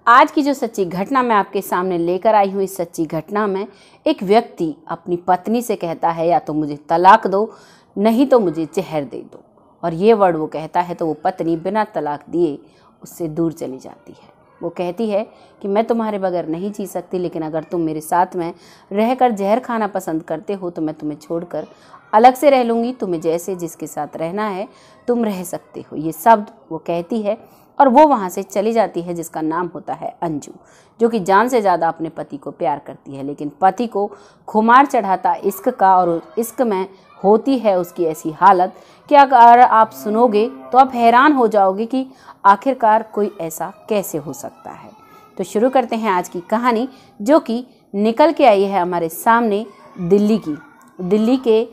आज की जो सच्ची घटना मैं आपके सामने लेकर आई हूँ, इस सच्ची घटना में एक व्यक्ति अपनी पत्नी से कहता है या तो मुझे तलाक दो, नहीं तो मुझे जहर दे दो। और ये वर्ड वो कहता है तो वो पत्नी बिना तलाक दिए उससे दूर चली जाती है। वो कहती है कि मैं तुम्हारे बगैर नहीं जी सकती, लेकिन अगर तुम मेरे साथ में रहकर जहर खाना पसंद करते हो तो मैं तुम्हें छोड़कर अलग से रह लूँगी। तुम्हें जैसे जिसके साथ रहना है तुम रह सकते हो। ये शब्द वो कहती है और वो वहाँ से चली जाती है, जिसका नाम होता है अंजू, जो कि जान से ज़्यादा अपने पति को प्यार करती है। लेकिन पति को खुमार चढ़ाता इश्क का, और इश्क में होती है उसकी ऐसी हालत कि अगर आप सुनोगे तो आप हैरान हो जाओगे कि आखिरकार कोई ऐसा कैसे हो सकता है। तो शुरू करते हैं आज की कहानी, जो कि निकल के आई है हमारे सामने दिल्ली की। दिल्ली के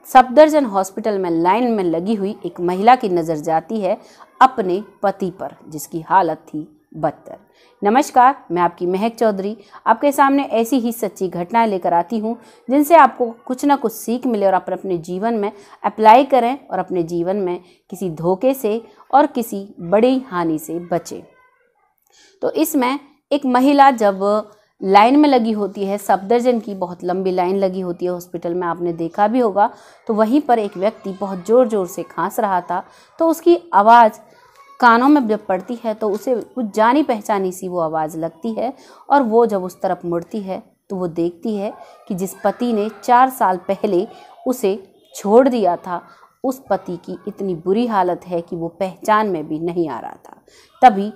सफदरजंग हॉस्पिटल में लाइन में लगी हुई एक महिला की नज़र जाती है अपने पति पर, जिसकी हालत थी बदतर। नमस्कार, मैं आपकी महक चौधरी आपके सामने ऐसी ही सच्ची घटनाएं लेकर आती हूं, जिनसे आपको कुछ ना कुछ सीख मिले और आप अपने जीवन में अप्लाई करें और अपने जीवन में किसी धोखे से और किसी बड़ी हानि से बचें। तो इसमें एक महिला जब लाइन में लगी होती है, सफदरजंग की बहुत लंबी लाइन लगी होती है हॉस्पिटल में, आपने देखा भी होगा, तो वहीं पर एक व्यक्ति बहुत ज़ोर ज़ोर से खांस रहा था। तो उसकी आवाज़ कानों में जब पड़ती है तो उसे कुछ जानी पहचानी सी वो आवाज़ लगती है, और वो जब उस तरफ मुड़ती है तो वो देखती है कि जिस पति ने 4 साल पहले उसे छोड़ दिया था, उस पति की इतनी बुरी हालत है कि वो पहचान में भी नहीं आ रहा था। तभी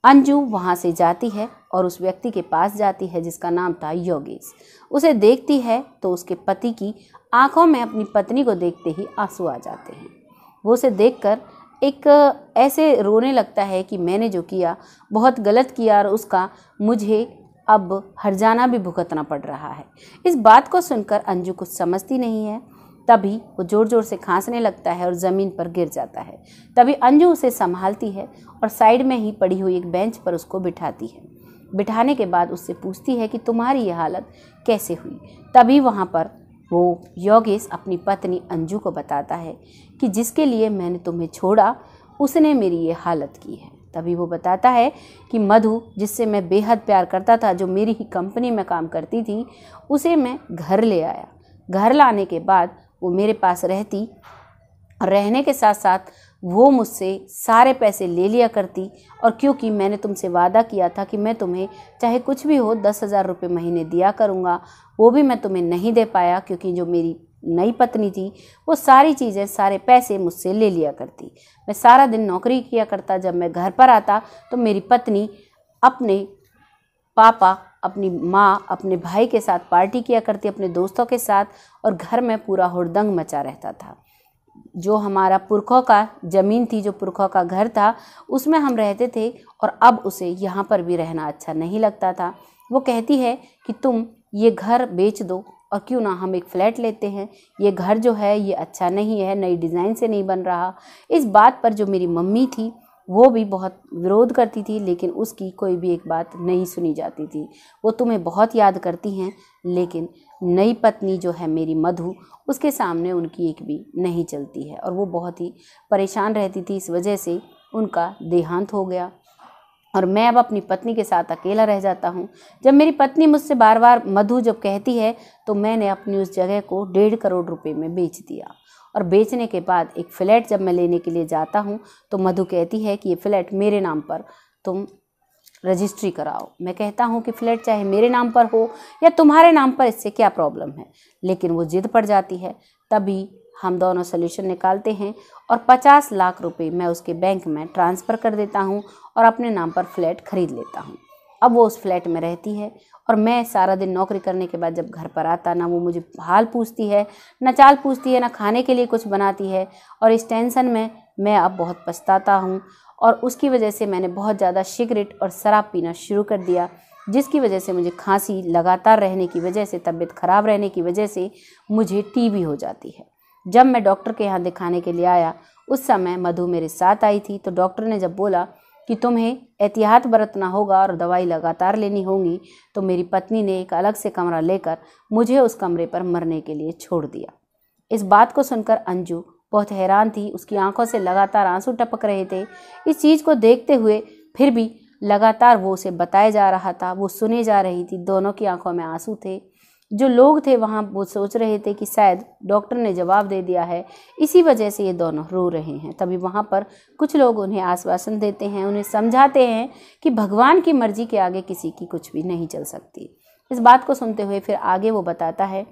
अंजू वहाँ से जाती है और उस व्यक्ति के पास जाती है जिसका नाम था योगेश। उसे देखती है तो उसके पति की आंखों में अपनी पत्नी को देखते ही आंसू आ जाते हैं। वो उसे देखकर एक ऐसे रोने लगता है कि मैंने जो किया बहुत गलत किया और उसका मुझे अब हर्जाना भी भुगतना पड़ रहा है। इस बात को सुनकर अंजू कुछ समझती नहीं है। तभी वो ज़ोर ज़ोर से खांसने लगता है और ज़मीन पर गिर जाता है। तभी अंजू उसे संभालती है और साइड में ही पड़ी हुई एक बेंच पर उसको बिठाती है। बिठाने के बाद उससे पूछती है कि तुम्हारी ये हालत कैसे हुई। तभी वहाँ पर वो योगेश अपनी पत्नी अंजू को बताता है कि जिसके लिए मैंने तुम्हें छोड़ा उसने मेरी ये हालत की है। तभी वो बताता है कि मधु, जिससे मैं बेहद प्यार करता था, जो मेरी ही कंपनी में काम करती थी, उसे मैं घर ले आया। घर लाने के बाद वो मेरे पास रहती, रहने के साथ साथ वो मुझसे सारे पैसे ले लिया करती। और क्योंकि मैंने तुमसे वादा किया था कि मैं तुम्हें चाहे कुछ भी हो 10,000 रुपये महीने दिया करूँगा, वो भी मैं तुम्हें नहीं दे पाया, क्योंकि जो मेरी नई पत्नी थी वो सारी चीज़ें, सारे पैसे मुझसे ले लिया करती। मैं सारा दिन नौकरी किया करता, जब मैं घर पर आता तो मेरी पत्नी अपने पापा, अपनी माँ, अपने भाई के साथ पार्टी किया करती, अपने दोस्तों के साथ, और घर में पूरा हुड़दंग मचा रहता था। जो हमारा पुरखों का ज़मीन थी, जो पुरखों का घर था, उसमें हम रहते थे, और अब उसे यहाँ पर भी रहना अच्छा नहीं लगता था। वो कहती है कि तुम ये घर बेच दो और क्यों ना हम एक फ़्लैट लेते हैं, ये घर जो है ये अच्छा नहीं है, नई डिज़ाइन से नहीं बन रहा। इस बात पर जो मेरी मम्मी थी वो भी बहुत विरोध करती थी, लेकिन उसकी कोई भी एक बात नहीं सुनी जाती थी। वो तुम्हें बहुत याद करती हैं, लेकिन नई पत्नी जो है मेरी मधु, उसके सामने उनकी एक भी नहीं चलती है, और वो बहुत ही परेशान रहती थी। इस वजह से उनका देहांत हो गया और मैं अब अपनी पत्नी के साथ अकेला रह जाता हूँ। जब मेरी पत्नी मुझसे बार बार मधु जब कहती है, तो मैंने अपनी उस जगह को 1.5 करोड़ रुपए में बेच दिया। और बेचने के बाद एक फ़्लैट जब मैं लेने के लिए जाता हूँ तो मधु कहती है कि ये फ़्लैट मेरे नाम पर तुम रजिस्ट्री कराओ। मैं कहता हूँ कि फ़्लैट चाहे मेरे नाम पर हो या तुम्हारे नाम पर, इससे क्या प्रॉब्लम है, लेकिन वो जिद पड़ जाती है। तभी हम दोनों सोल्यूशन निकालते हैं और 50 लाख रुपए मैं उसके बैंक में ट्रांसफ़र कर देता हूँ और अपने नाम पर फ़्लैट खरीद लेता हूँ। अब वो उस फ्लैट में रहती है, और मैं सारा दिन नौकरी करने के बाद जब घर पर आता, ना वो मुझे हाल पूछती है, ना चाल पूछती है, ना खाने के लिए कुछ बनाती है। और इस टेंशन में मैं अब बहुत पछताता हूँ, और उसकी वजह से मैंने बहुत ज़्यादा सिगरेट और शराब पीना शुरू कर दिया, जिसकी वजह से मुझे खांसी लगातार रहने की वजह से, तबीयत ख़राब रहने की वजह से मुझे टीबी हो जाती है। जब मैं डॉक्टर के यहाँ दिखाने के लिए आया, उस समय मधु मेरे साथ आई थी। तो डॉक्टर ने जब बोला कि तुम्हें एहतियात बरतना होगा और दवाई लगातार लेनी होगी, तो मेरी पत्नी ने एक अलग से कमरा लेकर मुझे उस कमरे पर मरने के लिए छोड़ दिया। इस बात को सुनकर अंजू बहुत हैरान थी, उसकी आंखों से लगातार आंसू टपक रहे थे। इस चीज़ को देखते हुए फिर भी लगातार वो उसे बताया जा रहा था, वो सुने जा रही थी, दोनों की आंखों में आंसू थे। जो लोग थे वहाँ वो सोच रहे थे कि शायद डॉक्टर ने जवाब दे दिया है, इसी वजह से ये दोनों रो रहे हैं। तभी वहाँ पर कुछ लोग उन्हें आश्वासन देते हैं, उन्हें समझाते हैं कि भगवान की मर्जी के आगे किसी की कुछ भी नहीं चल सकती। इस बात को सुनते हुए फिर आगे वो बताता है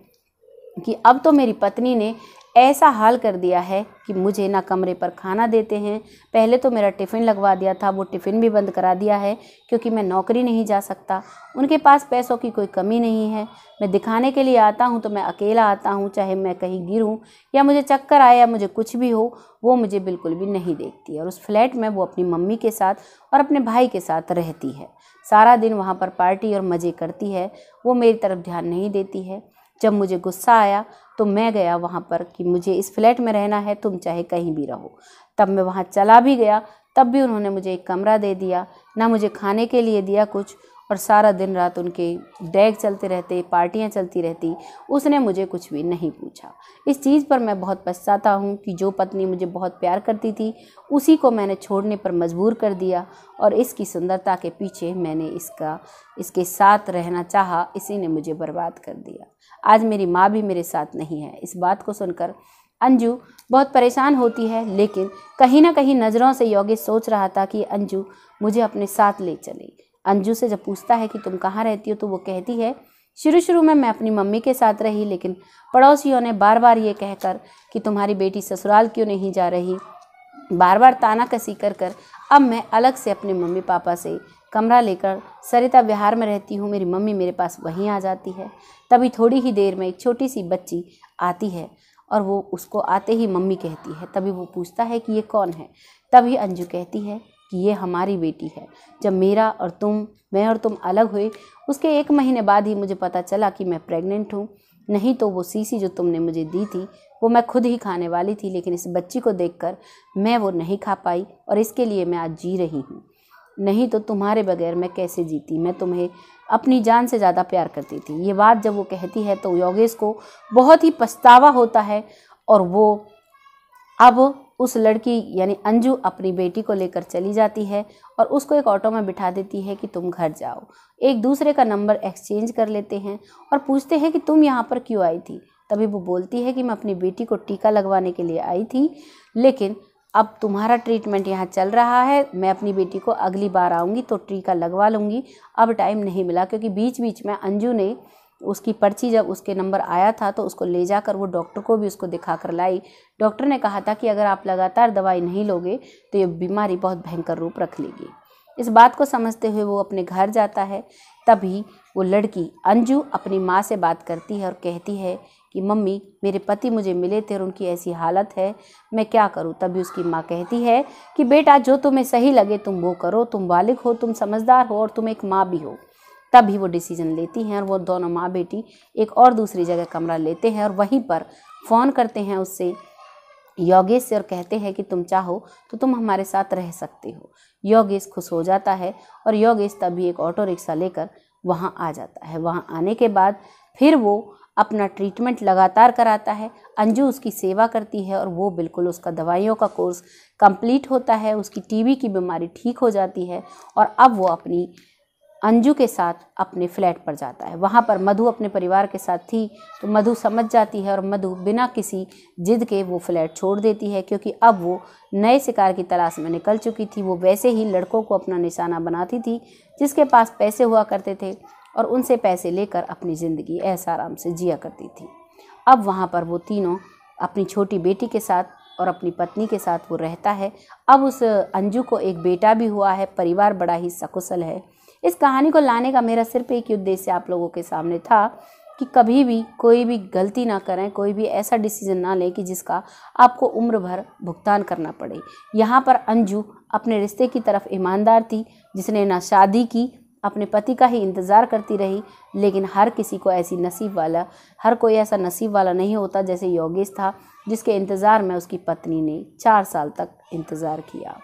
कि अब तो मेरी पत्नी ने ऐसा हाल कर दिया है कि मुझे ना कमरे पर खाना देते हैं, पहले तो मेरा टिफ़िन लगवा दिया था, वो टिफ़िन भी बंद करा दिया है क्योंकि मैं नौकरी नहीं जा सकता। उनके पास पैसों की कोई कमी नहीं है, मैं दिखाने के लिए आता हूँ तो मैं अकेला आता हूँ, चाहे मैं कहीं गिरूँ या मुझे चक्कर आए या मुझे कुछ भी हो, वो मुझे बिल्कुल भी नहीं देखती। और उस फ्लैट में वो अपनी मम्मी के साथ और अपने भाई के साथ रहती है, सारा दिन वहाँ पर पार्टी और मज़े करती है, वो मेरी तरफ ध्यान नहीं देती है। जब मुझे गुस्सा आया तो मैं गया वहाँ पर कि मुझे इस फ्लैट में रहना है, तुम चाहे कहीं भी रहो। तब मैं वहाँ चला भी गया, तब भी उन्होंने मुझे एक कमरा दे दिया, ना मुझे खाने के लिए दिया कुछ, और सारा दिन रात उनके ड्रैग चलते रहते, पार्टियाँ चलती रहती, उसने मुझे कुछ भी नहीं पूछा। इस चीज़ पर मैं बहुत पछताता हूँ कि जो पत्नी मुझे बहुत प्यार करती थी उसी को मैंने छोड़ने पर मजबूर कर दिया, और इसकी सुंदरता के पीछे मैंने इसके साथ रहना चाहा, इसी ने मुझे बर्बाद कर दिया। आज मेरी माँ भी मेरे साथ नहीं है। इस बात को सुनकर अंजू बहुत परेशान होती है, लेकिन कहीं ना कहीं नज़रों से योगेश सोच रहा था कि अंजू मुझे अपने साथ ले चले। अंजू से जब पूछता है कि तुम कहाँ रहती हो तो वो कहती है, शुरू में मैं अपनी मम्मी के साथ रही, लेकिन पड़ोसियों ने बार बार ये कहकर कि तुम्हारी बेटी ससुराल क्यों नहीं जा रही, बार बार तानाकसी कर अब मैं अलग से अपने मम्मी पापा से कमरा लेकर सरिता विहार में रहती हूँ। मेरी मम्मी मेरे पास वहीं आ जाती है। तभी थोड़ी ही देर में एक छोटी सी बच्ची आती है और वो उसको आते ही मम्मी कहती है। तभी वो पूछता है कि ये कौन है। तभी अंजू कहती है कि ये हमारी बेटी है। जब मैं और तुम अलग हुए उसके 1 महीने बाद ही मुझे पता चला कि मैं प्रेग्नेंट हूँ, नहीं तो वो सीसी जो तुमने मुझे दी थी वो मैं खुद ही खाने वाली थी, लेकिन इस बच्ची को देखकर मैं वो नहीं खा पाई और इसके लिए मैं आज जी रही हूँ, नहीं तो तुम्हारे बगैर मैं कैसे जीती। मैं तुम्हें अपनी जान से ज़्यादा प्यार करती थी। ये बात जब वो कहती है तो योगेश को बहुत ही पछतावा होता है और वो अब उस लड़की यानी अंजू अपनी बेटी को लेकर चली जाती है और उसको एक ऑटो में बिठा देती है कि तुम घर जाओ। एक दूसरे का नंबर एक्सचेंज कर लेते हैं और पूछते हैं कि तुम यहाँ पर क्यों आई थी। तभी वो बोलती है कि मैं अपनी बेटी को टीका लगवाने के लिए आई थी, लेकिन अब तुम्हारा ट्रीटमेंट यहाँ चल रहा है, मैं अपनी बेटी को अगली बार आऊँगी तो टीका लगवा लूँगी, अब टाइम नहीं मिला। क्योंकि बीच बीच में अंजू ने उसकी पर्ची जब उसके नंबर आया था तो उसको ले जाकर वो डॉक्टर को भी उसको दिखा कर लाई। डॉक्टर ने कहा था कि अगर आप लगातार दवाई नहीं लोगे तो ये बीमारी बहुत भयंकर रूप रख लेगी। इस बात को समझते हुए वो अपने घर जाता है। तभी वो लड़की अंजू अपनी माँ से बात करती है और कहती है कि मम्मी, मेरे पति मुझे मिले थे और उनकी ऐसी हालत है, मैं क्या करूँ। तभी उसकी माँ कहती है कि बेटा, जो तुम्हें सही लगे तुम वो करो, तुम बालिग हो, तुम समझदार हो और तुम एक माँ भी हो। तभी वो डिसीजन लेती हैं और वो दोनों माँ बेटी एक और दूसरी जगह कमरा लेते हैं और वहीं पर फ़ोन करते हैं उससे, योगेश से, और कहते हैं कि तुम चाहो तो तुम हमारे साथ रह सकते हो। योगेश खुश हो जाता है और योगेश तभी एक ऑटो रिक्शा लेकर वहाँ आ जाता है। वहाँ आने के बाद फिर वो अपना ट्रीटमेंट लगातार कराता है। अंजू उसकी सेवा करती है और वो बिल्कुल उसका दवाइयों का कोर्स कंप्लीट होता है। उसकी टीबी की बीमारी ठीक हो जाती है और अब वो अपनी अंजू के साथ अपने फ्लैट पर जाता है। वहाँ पर मधु अपने परिवार के साथ थी तो मधु समझ जाती है और मधु बिना किसी जिद के वो फ्लैट छोड़ देती है, क्योंकि अब वो नए शिकार की तलाश में निकल चुकी थी। वो वैसे ही लड़कों को अपना निशाना बनाती थी जिसके पास पैसे हुआ करते थे और उनसे पैसे लेकर अपनी ज़िंदगी ऐश आराम से जिया करती थी। अब वहाँ पर वो तीनों अपनी छोटी बेटी के साथ और अपनी पत्नी के साथ वो रहता है। अब उस अंजू को एक बेटा भी हुआ है, परिवार बड़ा ही सकुशल है। इस कहानी को लाने का मेरा सिर्फ एक ही उद्देश्य आप लोगों के सामने था कि कभी भी कोई भी गलती ना करें, कोई भी ऐसा डिसीजन ना लें कि जिसका आपको उम्र भर भुगतान करना पड़े। यहाँ पर अंजू अपने रिश्ते की तरफ ईमानदार थी, जिसने ना शादी की, अपने पति का ही इंतज़ार करती रही। लेकिन हर कोई ऐसा नसीब वाला नहीं होता जैसे योगेश था, जिसके इंतज़ार में उसकी पत्नी ने 4 साल तक इंतज़ार किया।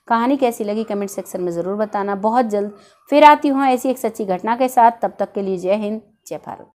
कहानी कैसी लगी कमेंट सेक्शन में ज़रूर बताना। बहुत जल्द फिर आती हूँ ऐसी एक सच्ची घटना के साथ। तब तक के लिए जय हिंद, जय भारत।